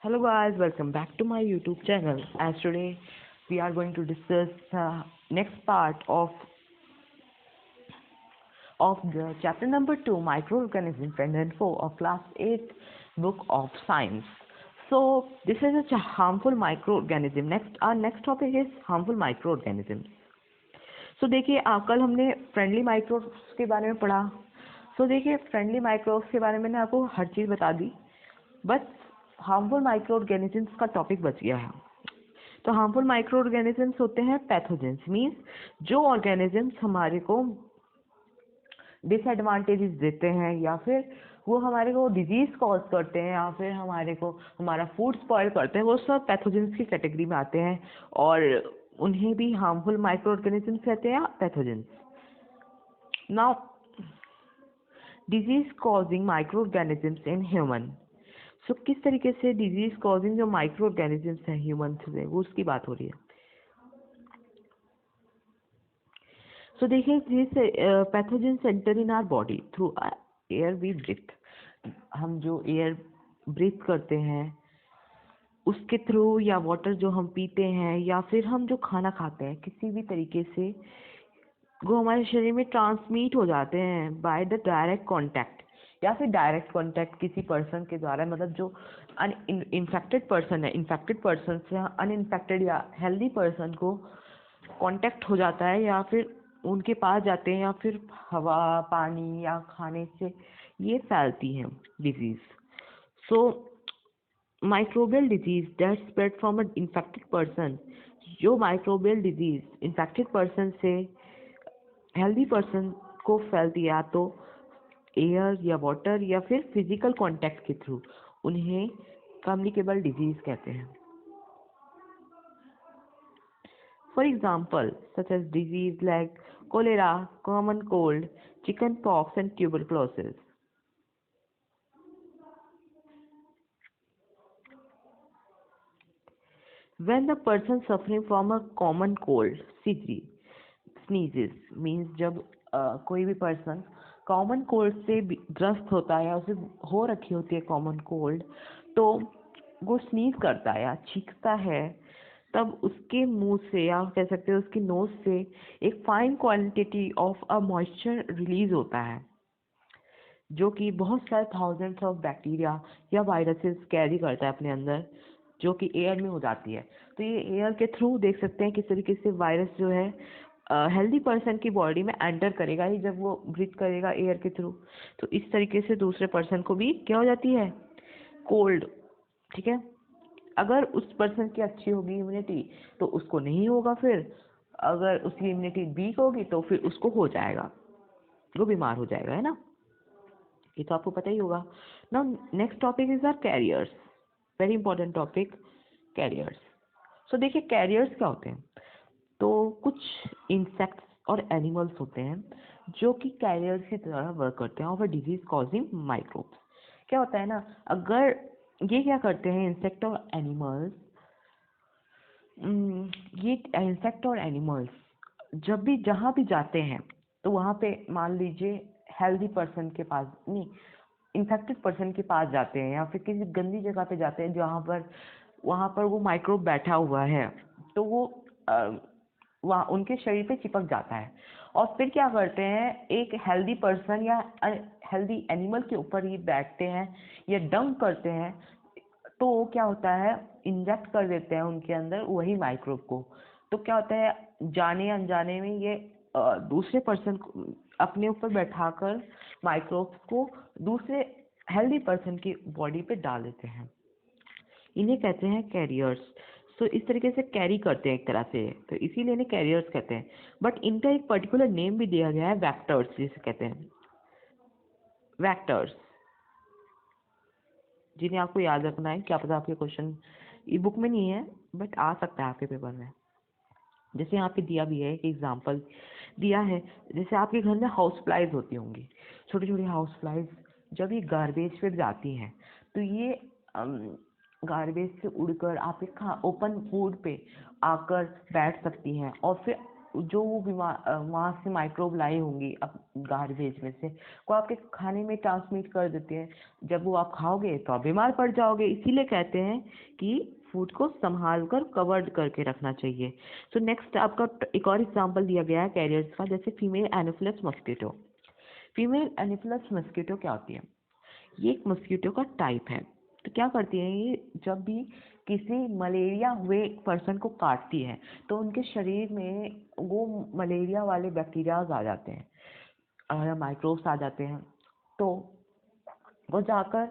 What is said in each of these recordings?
Hello guys, welcome back to my YouTube channel. As today we are going to discuss next part of the chapter number 2, microorganisms and info of class 8 book of science. So this is a harmful microorganism. Our next topic is harmful microorganisms. So देखिए कल हमने friendly microbes के बारे में पढ़ा. So देखिए friendly microbes के बारे में मैंने आपको हर चीज़ बता दी, बस हार्मफुल माइक्रो ऑर्गेनिजम्स का टॉपिक बच गया है. तो हार्मफुल माइक्रो ऑर्गेनिजम्स होते हैं पैथोजेंस, मीन्स जो ऑर्गेनिजम्स हमारे को डिसएडवांटेजेस देते हैं या फिर वो हमारे को डिजीज कॉज करते हैं या फिर हमारे को हमारा फूड स्पॉइल करते हैं, वो सब पैथोजेंस की कैटेगरी में आते हैं और उन्हें भी हार्मफुल माइक्रो ऑर्गेनिजम्स कहते हैं, pathogens. Now disease causing micro organisms in human. So किस तरीके से डिजीज कॉजिंग जो माइक्रो ऑर्गेनिजम्स हैं ह्यूमंस में, वो उसकी बात हो रही है. सो देखिए this pathogens enter in our body through air we breathe. हम जो एयर ब्रीथ करते हैं उसके थ्रू, या वाटर जो हम पीते हैं, या फिर हम जो खाना खाते हैं, किसी भी तरीके से वो हमारे शरीर में ट्रांसमिट हो जाते हैं बाय द डायरेक्ट कांटेक्ट या फिर डायरेक्ट कांटेक्ट किसी पर्सन के द्वारा. मतलब जो इन्फेक्टेड पर्सन है, इन्फेक्टेड पर्सन से अनइन्फेक्टेड या हेल्दी पर्सन को कांटेक्ट हो जाता है या फिर उनके पास जाते हैं, या फिर हवा, पानी या खाने से ये फैलती हैं disease. So microbial disease that spread from a infected person. जो माइक्रोबियल डिजीज इन्फेक्टेड पर्सन से हेल्दी पर्सन को फैलती है, या तो एयर या वाटर या फिर फिजिकल कांटेक्ट के थ्रू, उन्हें कम्युनिकेबल डिजीज कहते हैं. For example such as disease like cholera, common cold, chicken pox and tuberculosis. When the person suffering from a common cold sneezes means जब कोई भी पर्सन कॉमन कोल्ड से ग्रस्त होता है या उसे हो रखी होती है कॉमन कोल्ड, तो वो स्नीज करता है या छींकता है, तब उसके मुंह से या कह सकते हैं उसकी नोज से एक fine quantity of a moisture release होता है, जो कि बहुत सारे थाउजेंड्स ऑफ बैक्टीरिया या वायरसेस कैरी करता है अपने अंदर, जो कि एयर में हो जाती है. तो ये एयर के थ्रू देख सकते हैं किस तरीके से वायरस जो है हेल्दी पर्सन की बॉडी में एंटर करेगा ही जब वो ब्रीथ करेगा एयर के थ्रू. तो इस तरीके से दूसरे पर्सन को भी क्या हो जाती है, कोल्ड. ठीक है, अगर उस पर्सन की अच्छी होगी इम्यूनिटी तो उसको नहीं होगा, फिर अगर उसकी इम्यूनिटी वीक होगी तो फिर उसको हो जाएगा, वो बीमार हो जाएगा, है ना. ये तो आपको पता ही होगा. Now next topic is are carriers. Very important topic, carriers. So देखिए कैरियर्स क्या होते हैं. तो कुछ इंसेक्ट्स और एनिमल्स होते हैं जो कि कैरियर्स की तरह वर्क करते हैं और डिजीज कॉजिंग माइक्रोब्स. क्या होता है ना, अगर ये क्या करते हैं इंसेक्ट और एनिमल्स, ये इंसेक्ट और एनिमल्स जब भी जहाँ भी जाते हैं तो वहाँ पे मान लीजिए हेल्दी पर्सन के पास नहीं, इन्फेक्टेड पर्सन के पास जाते हैं या फिर किसी गंदी जगह पे जाते हैं जहाँ पर वहाँ पर वो माइक्रोब बैठा हुआ है, तो वो वहाँ उनके शरीर पे चिपक जाता है और फिर क्या करते हैं, एक हेल्दी पर्सन या हेल्दी एनिमल के ऊपर ही बैठते हैं या डंप करते हैं, तो क्या होता है, इंजेक्ट कर देते हैं उनके अंदर वही माइक्रोब को. तो क्या होता है, जाने अनजाने में ये दूसरे पर्सन को अपने ऊपर बैठाकर माइक्रोब को दूसरे हेल्दी पर्सन की बॉडी पे डाल देते हैं. इन्हें कहते हैं कैरियर्स. सो इस तरीके से कैरी करते हैं एक तरह से, तो इसीलिए इन्हें कैरियर्स कहते हैं. बट इनका एक पर्टिकुलर नेम भी दिया गया है, वेक्टर्स जिसे कहते हैं, वेक्टर्स, जिन्हें आपको याद रखना है. क्या पता आपके क्वेश्चन ई बुक में नहीं है बट आ सकता है आपके पेपर में. जैसे यहाँ पे दिया भी है, एक एग्जांपल दिया है, जैसे आपके घर में हाउस फ्लाइज होती होंगी, छोटी छोटी हाउस फ्लाइज. जब ये गार्बेज पे जाती हैं तो ये गार्बेज से उड़कर आपके ओपन फूड पे आकर बैठ सकती हैं और फिर जो वो बीमार वहाँ से माइक्रोब लाई होंगी अब गार्बेज में से, वो आपके खाने में ट्रांसमिट कर देते हैं। जब वो आप खाओगे तो आप बीमार पड़ जाओगे। इसीलिए कहते हैं कि फूड को संभाल कर कवर्ड करके रखना चाहिए। तो नेक्स्ट आपका एक और एग्जांपल दिया गया है कैरियर्स का, जैसे female Anopheles mosquito. Female Anopheles mosquito क्या होती है? ये एक मस्कीटो का टाइप है। तो क्या करती है ये, जब भी किसी मलेरिया हुए पर्सन को काटती है तो उनके शरीर में वो मलेरिया वाले बैक्टीरियाज आ जाते हैं, माइक्रोब्स आ जाते हैं। तो वो जाकर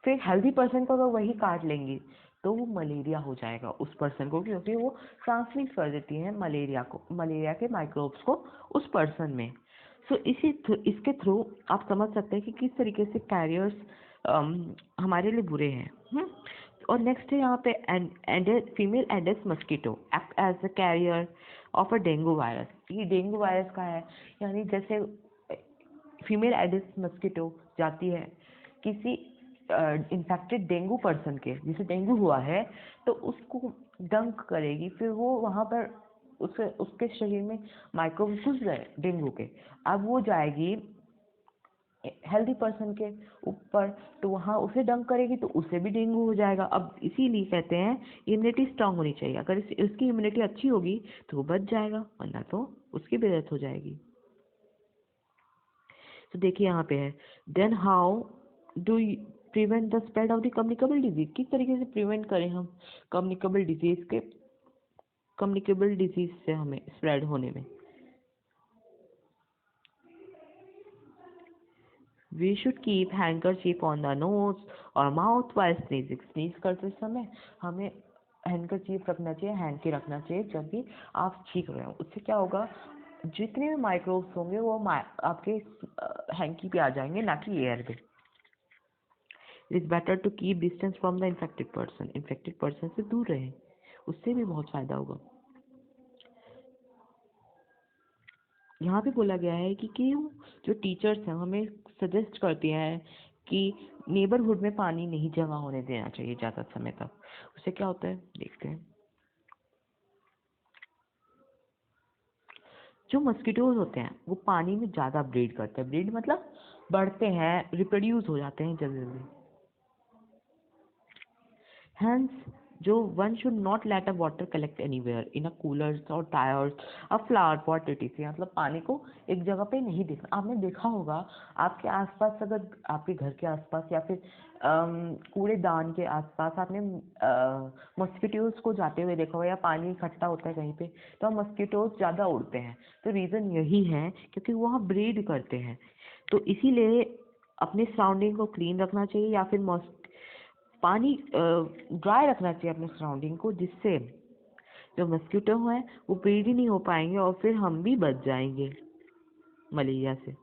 फिर हेल्दी पर्सन को अगर वही काट लेंगी तो वो मलेरिया हो जाएगा उस पर्सन को, क्योंकि वो ट्रांसमिट कर देती है मलेरिया के माइक्रोब्स को उस पर्सन में। सो इसके थ्रू आप समझ सकते हैं कि किस तरीके से कैरियर्स हमारे लिए बुरे हैं। और नेक्स्ट है यहाँ पे female Aedes mosquito act as a carrier of a dengue virus. ये डेंगू वायरस का है, यानी जैसे फीमेल एडिस मस्कीटो जाती है किसी इन्फेक्टेड डेंगू पर्सन के, जिसे डेंगू हुआ है, तो उसको डंक करेगी। फिर वो वहाँ पर उसके शरीर में माइक्रोब घुस गए डेंगू के, अब वो जाएगी हेल्दी पर्सन के ऊपर, तो वहाँ उसे डंक करेगी तो उसे भी डेंगू हो जाएगा। अब इसीलिए कहते हैं इम्यूनिटी स्ट्रांग होनी चाहिए। अगर इसकी इम्यूनिटी अच्छी होगी तो वो बच जाएगा, वरना तो उसकी भी डेथ हो जाएगी। तो देखिए यहाँ पे है, then how do prevent the spread of the communicable disease. किस तरीके से प्रिवेंट करें हम कम्युनिकेबल डिजीज से हमें स्प्रेड होने में। We should keep handkerchief on the nose और माउथ वाइल स्नीजिंग। स्नीज करते समय हमें हैंकरचीफ रखना चाहिए, हैंकी रखना चाहिए जब भी आप छींक रहे हो। उससे क्या होगा, जितने भी माइक्रोब्स होंगे वो आपके हैंकी पे आ जाएंगे, ना कि एयर पे। It is better to keep distance from the infected person. Infected person से दूर रहें, उससे भी बहुत फायदा होगा। यहाँ पे बोला गया है कि जो टीचर्स हैं हमें सजेस्ट करती हैं कि नेबरहुड में पानी नहीं जमा होने देना चाहिए ज़्यादा समय तक। उससे क्या होता है देखते हैं। जो मस्कीटोज होते हैं वो पानी में ज़्यादा ब्रीड करते हैं। ब्रीड मतलब बढ़ते हैं, रिप्रोड्यूस हो जाते हैं जल्दी जल्दी। Hence, जो one should not let a water collect anywhere in a coolers or tires, a flower pot etc. मतलब पानी को एक जगह पे नहीं देखना। आपने देखा होगा आपके आसपास, अगर आपके घर के आसपास या फिर कूड़ेदान के आसपास आपने मस्कीटोज को जाते हुए देखा होगा, या पानी इकट्ठा होता है कहीं पे तो मस्कीटोज ज़्यादा उड़ते हैं। तो रीज़न यही है क्योंकि वो वहाँ ब्रीड करते हैं। तो इसीलिए अपने सराउंडिंग को क्लीन रखना चाहिए, या फिर पानी ड्राई रखना चाहिए अपने सराउंडिंग को, जिससे जो मस्कीटो हैं वो ब्रीड ही नहीं हो पाएंगे और फिर हम भी बच जाएंगे मलेरिया से।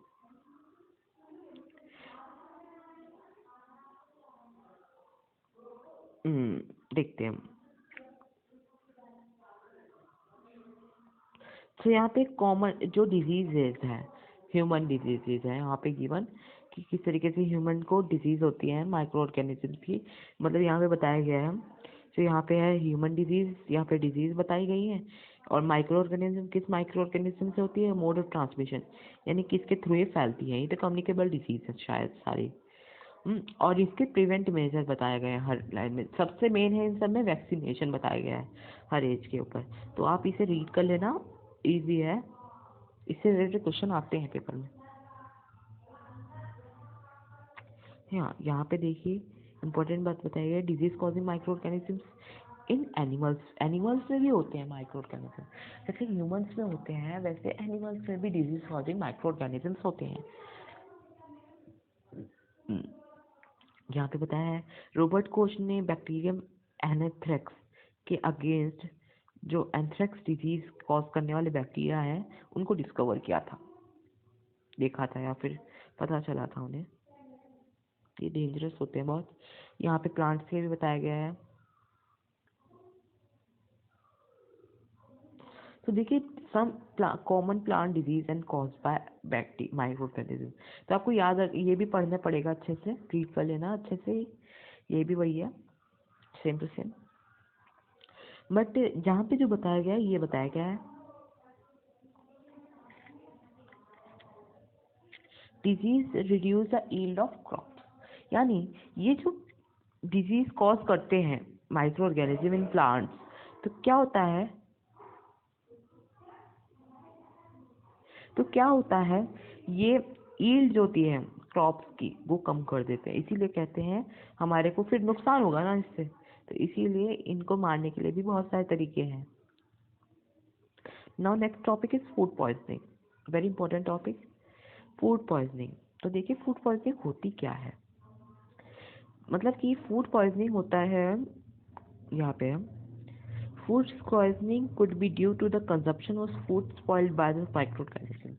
देखते हैं। तो यहाँ पे कॉमन जो डिजीजेज है, ह्यूमन डिजीजेज है यहाँ पे गिवन कि किस तरीके से ह्यूमन को डिजीज होती है माइक्रो ऑर्गेनिज्म की, मतलब यहाँ पे बताया गया है। तो यहाँ पे है ह्यूमन डिजीज, यहाँ पे डिजीज बताई गई है। और माइक्रो ऑर्गेनिज्म किस माइक्रो ऑर्गेनिज्म से होती है, मोड ऑफ ट्रांसमिशन, यानी किसके थ्रू ये फैलती है। ये तो कम्युनिकेबल डिजीज है शायद सारी। और इसके प्रिवेंट मेजर बताया गया है हर लाइन में। सबसे मेन है इन सब में वैक्सीनेशन बताया गया है हर एज के ऊपर। तो आप इसे रीड कर लेना, इजी है, इससे रिलेटेड क्वेश्चन आते हैं पेपर में। हाँ, यहाँ पे देखिए इम्पोर्टेंट बात बताई गई, डिजीज कॉजिंग माइक्रो ऑर्गेनिजम्स इन एनिमल्स। एनिमल्स में भी होते हैं माइक्रो ऑर्गेनिज्म, जैसे ह्यूमंस में होते हैं वैसे एनिमल्स में भी डिजीज कॉजिंग माइक्रो ऑर्गेनिजम्स होते हैं। यहाँ पे बताया है रॉबर्ट कोच ने बैक्टीरियम एनाथ्रेक्स के अगेंस्ट जो एंथ्रेक्स डिजीज कॉज करने वाले बैक्टीरिया हैं उनको डिस्कवर किया था, देखा था, या फिर पता चला था उन्हें। ये डेंजरस होते हैं बहुत। यहाँ पे प्लांट से भी बताया गया है। तो देखिए some common plant disease and cause by microorganism. तो आपको याद ये भी पढ़ना पड़ेगा, अच्छे से रीड कर लेना अच्छे से। ये भी वही है, सेम टू सेम। बट यहाँ पे जो बताया गया है ये बताया गया है disease reduce the yield of crops, यानी ये जो डिजीज कॉज करते हैं माइक्रो ऑर्गेनिज्म इन प्लांट्स, तो क्या होता है, ये यील्ड जो होती है क्रॉप्स की वो कम कर देते हैं, इसीलिए कहते हैं हमारे को फिर नुकसान होगा ना इससे, तो इसीलिए इनको मारने के लिए भी बहुत सारे तरीके हैं। Now next topic is food poisoning, very important topic, food poisoning. तो देखिए फूड पॉइजनिंग होती क्या है, मतलब कि फूड पॉइजनिंग होता है, यहाँ पे food poisoning could be due to the consumption of food spoiled by the microorganism,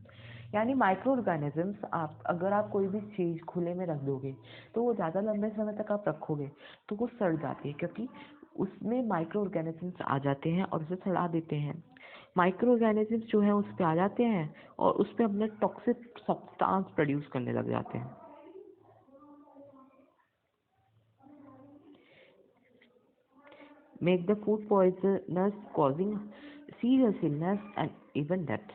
यानी माइक्रो ऑर्गेनिजम्स, आप अगर आप कोई भी चीज़ खुले में रख दोगे तो वो ज़्यादा लंबे समय तक आप रखोगे तो वो सड़ जाती है, क्योंकि उसमें माइक्रो ऑर्गेनिजम्स आ जाते हैं और उसे सड़ा देते हैं। माइक्रो ऑर्गेनिजम्स जो है उस पर आ जाते हैं और उस पर अपने टॉक्सिक सब्सटेंस प्रोड्यूस करने लग जाते हैं। Make the food poisonous causing serious illness and even death.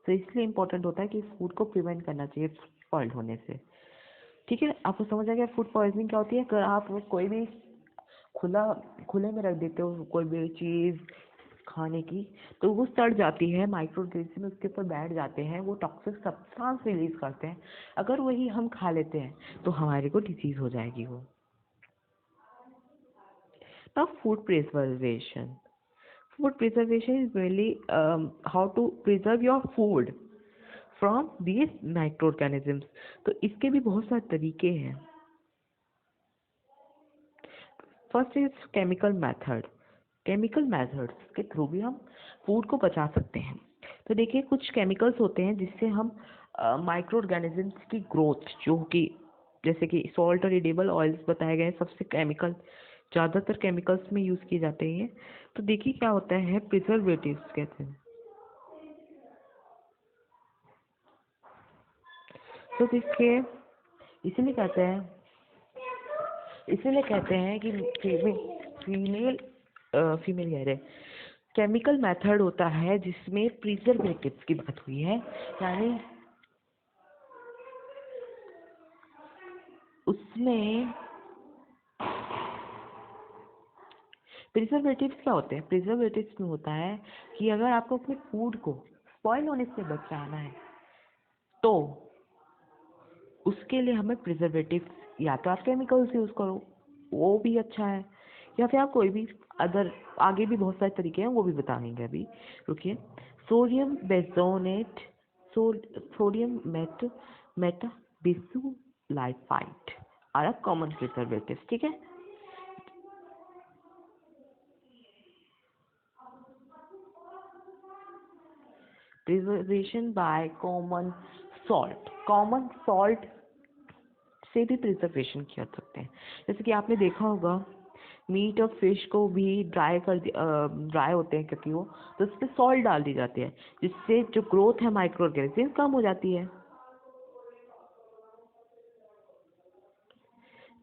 तो इसलिए इम्पोर्टेंट होता है कि फूड को प्रिवेंट करना चाहिए स्पॉइल होने से। ठीक है, आपको समझ आ गया फूड पॉइजनिंग क्या होती है। अगर आप कोई भी खुले में रख देते हो कोई भी चीज़ खाने की, तो वो सड़ जाती है, माइक्रो ऑर्गेनिज्म उसके ऊपर बैठ जाते हैं, वो टॉक्सिक सब्सटेंस रिलीज करते हैं। अगर वही हम खा लेते हैं तो हमारे को डिजीज हो जाएगी वो। Now food preservation. Food preservation is really how to preserve your food from these microorganisms. तो इसके भी बहुत सारे तरीके हैं। First is chemical method. Chemical methods के थ्रू भी हम फूड को बचा सकते हैं। तो देखिए कुछ केमिकल्स होते हैं जिससे हम माइक्रो ऑर्गेनिजम्स की ग्रोथ, जो कि जैसे कि सॉल्ट और एडिबल ऑयल्स बताए गए हैं, सबसे केमिकल ज़्यादातर केमिकल्स में यूज़ किए जाते हैं। तो देखिए क्या होता है, प्रिजर्वेटिव्स कहते हैं। तो देखिए इसीलिए कहते हैं कि फीमेल फीमेल कह रहे केमिकल मेथड होता है जिसमें प्रिजर्वेटिव्स की बात हुई है, यानी उसमें प्रिजर्वेटिव्स क्या होते हैं। प्रिजर्वेटिव्स में होता है कि अगर आपको अपने फूड को स्पॉइल होने से बचाना है तो उसके लिए हमें प्रिजर्वेटिव्स, या तो आप केमिकल्स यूज़ करो वो भी अच्छा है, या फिर आप कोई भी अदर, आगे भी बहुत सारे तरीके हैं वो भी बताएंगे अभी, रुकिए। Sodium benzoate, sodium metabisulphite are a common preservative. ठीक है, प्रिजर्वेशन बाय कॉमन सॉल्ट से भी प्रिजर्वेशन किया सकते हैं। जैसे कि आपने देखा होगा मीट और फिश को भी ड्राई होते हैं क्योंकि वो, तो उस पर सॉल्ट डाल दी जाती है जिससे जो ग्रोथ है माइक्रो ऑर्गेनिज्म कम हो जाती है।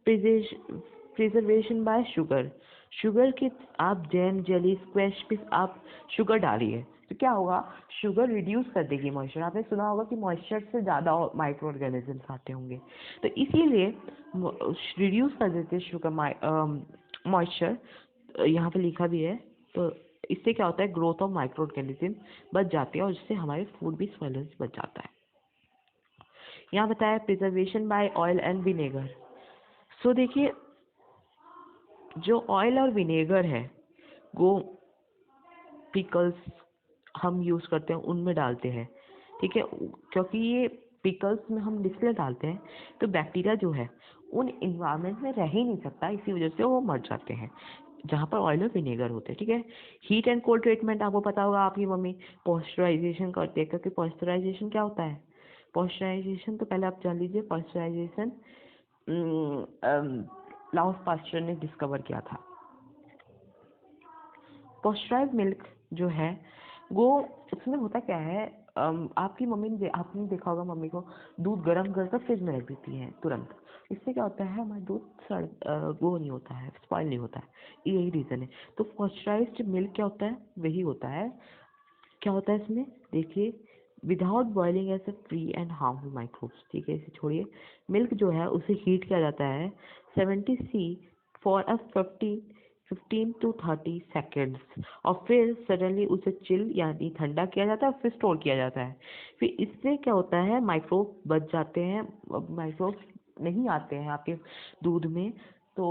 प्रिजर्वेशन बाय शुगर के आप जैम जेली स्क्वैश पे आप शुगर डालिए तो क्या होगा, शुगर रिड्यूस कर देगी मॉइस्चर। आपने सुना होगा कि मॉइस्चर से ज़्यादा माइक्रो ऑर्गेनिजम्स आते होंगे, तो इसीलिए रिड्यूस कर देते हैं शुगर मॉइस्चर, यहाँ पे लिखा भी है। तो इससे क्या होता है, ग्रोथ ऑफ माइक्रो ऑर्गेनिज्म बच जाती है और इससे हमारे फूड भी स्मेल बच जाता है। यहाँ बताया preservation by oil and vinegar. So देखिए जो ऑयल और विनेगर है वो पिकल्स हम यूज़ करते हैं उनमें डालते हैं, ठीक है, क्योंकि ये पिकल्स में हम डिस्ले डालते हैं तो बैक्टीरिया जो है उन इन्वायरमेंट में रह ही नहीं सकता, इसी वजह से वो मर जाते हैं जहाँ पर ऑयल और विनेगर होते हैं। ठीक है, हीट एंड कोल्ड ट्रीटमेंट आपको पता होगा, आपकी मम्मी पॉइस्चराइजेशन करती है, क्योंकि पॉइस्चराइजेशन क्या होता है, पॉइस्चराइजेशन तो पहले आप जान लीजिए। पॉइस्चराइजेशन लाउस पास्चर ने डिस्कवर किया था। पॉस्चराइज्ड मिल्क जो है वो, उसमें होता क्या है, आपकी मम्मी ने आपने देखा होगा मम्मी को दूध गर्म कर फ्रिज में रख देती हैं तुरंत, इससे क्या होता है हमारा दूध वो नहीं होता है, स्पॉइल नहीं होता है, यही रीज़न है। तो पॉस्चराइज्ड मिल्क क्या होता है, वही होता है। क्या होता है इसमें देखिए, विदाउट बॉइलिंग ऐसे फ्री एंड हार्मफुल माइक्रोब्स, ठीक है, इसे छोड़िए। मिल्क जो है उसे हीट किया जाता है 70 C for a 15 to 30 seconds, और फिर सडनली उसे चिल यानी ठंडा किया जाता है, फिर स्टोर किया जाता है। फिर इससे क्या होता है, माइक्रोब बच जाते हैं, माइक्रोब नहीं आते हैं आपके दूध में। तो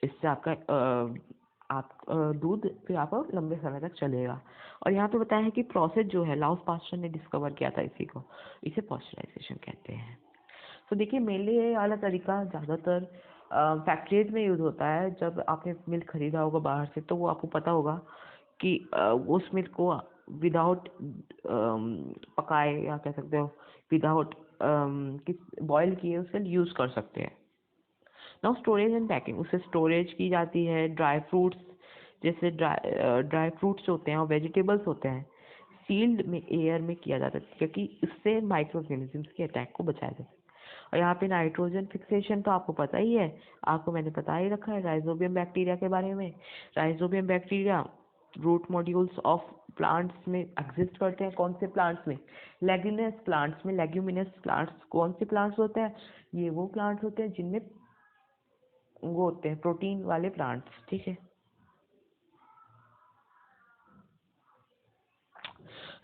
इससे आपका दूध फिर आपको लंबे समय तक चलेगा। और यहाँ पे बताया है कि प्रोसेस जो है लाउस पास्चर ने डिस्कवर किया था इसी को, इसे पॉस्चराइजेशन कहते हैं। तो देखिए मेनली ये वाला तरीका ज़्यादातर फैक्ट्रीज में यूज़ होता है। जब आपने मिल्क खरीदा होगा बाहर से तो वो आपको पता होगा कि उस मिल्क को विदाउट पकाए, या कह सकते हो विदाउट किस बॉयल किए उसे यूज़ कर सकते हैं। नाउ स्टोरेज एंड पैकिंग, उससे स्टोरेज की जाती है। ड्राई फ्रूट्स, जैसे ड्राई फ्रूट्स होते हैं और वेजिटेबल्स होते हैं, सील्ड में एयर में किया जाता है, क्योंकि इससे माइक्रो ऑर्गेनिजम्स के अटैक को बचाया जाता है। और यहाँ पे नाइट्रोजन फिक्सेशन तो आपको पता ही है, आपको मैंने बता ही रखा है राइजोबियम बैक्टीरिया के बारे में। Rhizobium bacteria root modules of plants में एग्जिस्ट करते हैं। कौन से प्लांट्स में? लेग्यूमिनस प्लांट्स में। लेग्यूमिनस प्लांट्स कौन से प्लांट्स होते हैं? ये वो प्लांट्स होते हैं जिनमें वो होते हैं प्रोटीन वाले प्लांट्स, ठीक है।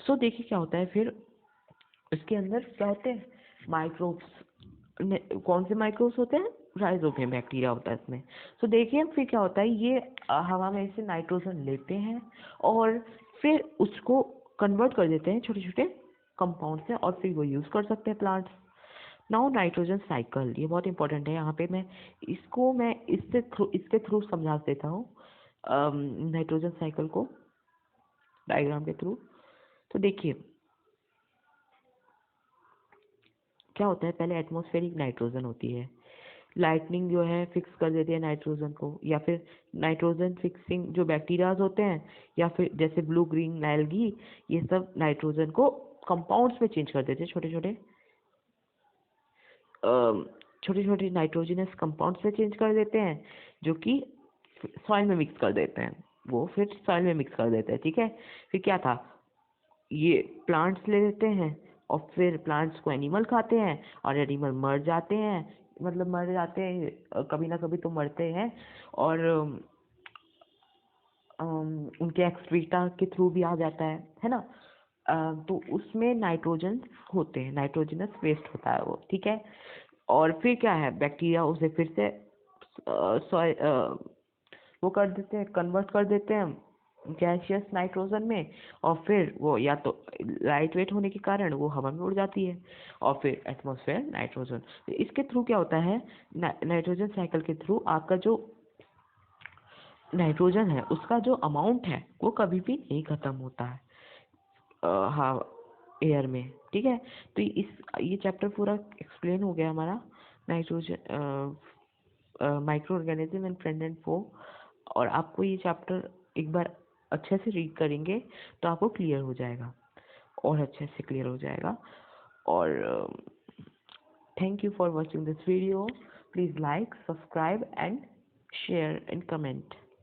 सो देखिए क्या होता है फिर, इसके अंदर क्या होते हैं माइक्रोब्स। कौन से माइक्रोब्स होते हैं? राइजोबियम बैक्टीरिया होता है इसमें। तो देखिए फिर क्या होता है, ये हवा में से नाइट्रोजन लेते हैं और फिर उसको कन्वर्ट कर देते हैं छोटे छोटे कंपाउंड से, और फिर वो यूज़ कर सकते हैं प्लांट्स। नाउ नाइट्रोजन साइकिल, ये बहुत इंपॉर्टेंट है। यहाँ पे मैं इसके थ्रू समझा देता हूँ नाइट्रोजन साइकिल को डायग्राम के थ्रू। तो देखिए क्या होता है, पहले एटमॉस्फेरिक नाइट्रोजन होती है। लाइटनिंग जो है फिक्स कर देती है नाइट्रोजन को, या फिर नाइट्रोजन फिक्सिंग जो बैक्टीरियाज होते हैं, या फिर जैसे ब्लू ग्रीन एल्गी, ये सब नाइट्रोजन को कंपाउंड्स में चेंज कर देते हैं। छोटे छोटे नाइट्रोजनस कंपाउंड्स में चेंज कर देते हैं, जो कि सॉइल में मिक्स कर देते हैं। वो फिर सॉइल में मिक्स कर देते हैं, ठीक है। फिर क्या था, ये प्लांट्स ले लेते हैं और फिर प्लांट्स को एनिमल खाते हैं, और एनिमल मर जाते हैं, मतलब मर जाते हैं, कभी ना कभी तो मरते हैं। और उनके एक्सक्रीटा के थ्रू भी आ जाता है ना। तो उसमें नाइट्रोजन होते हैं, नाइट्रोजनस वेस्ट होता है वो, ठीक है। और फिर क्या है, बैक्टीरिया उसे फिर से वो कर देते हैं, कन्वर्ट कर देते हैं गैसियस नाइट्रोजन में, और फिर वो या तो लाइट वेट होने के कारण वो हवा में उड़ जाती है, और फिर एटमॉस्फेयर नाइट्रोजन। तो इसके थ्रू क्या होता है, नाइट्रोजन साइकिल के थ्रू आपका जो नाइट्रोजन है उसका जो अमाउंट है वो कभी भी नहीं खत्म होता है हाँ एयर में, ठीक है। तो ये चैप्टर पूरा एक्सप्लेन हो गया हमारा, nitrogen micro organism and friend and foe. और आपको ये चैप्टर एक बार अच्छे से रीड करेंगे तो आपको क्लियर हो जाएगा, और अच्छे से क्लियर हो जाएगा। और thank you for watching this video. Please like, subscribe and share and comment.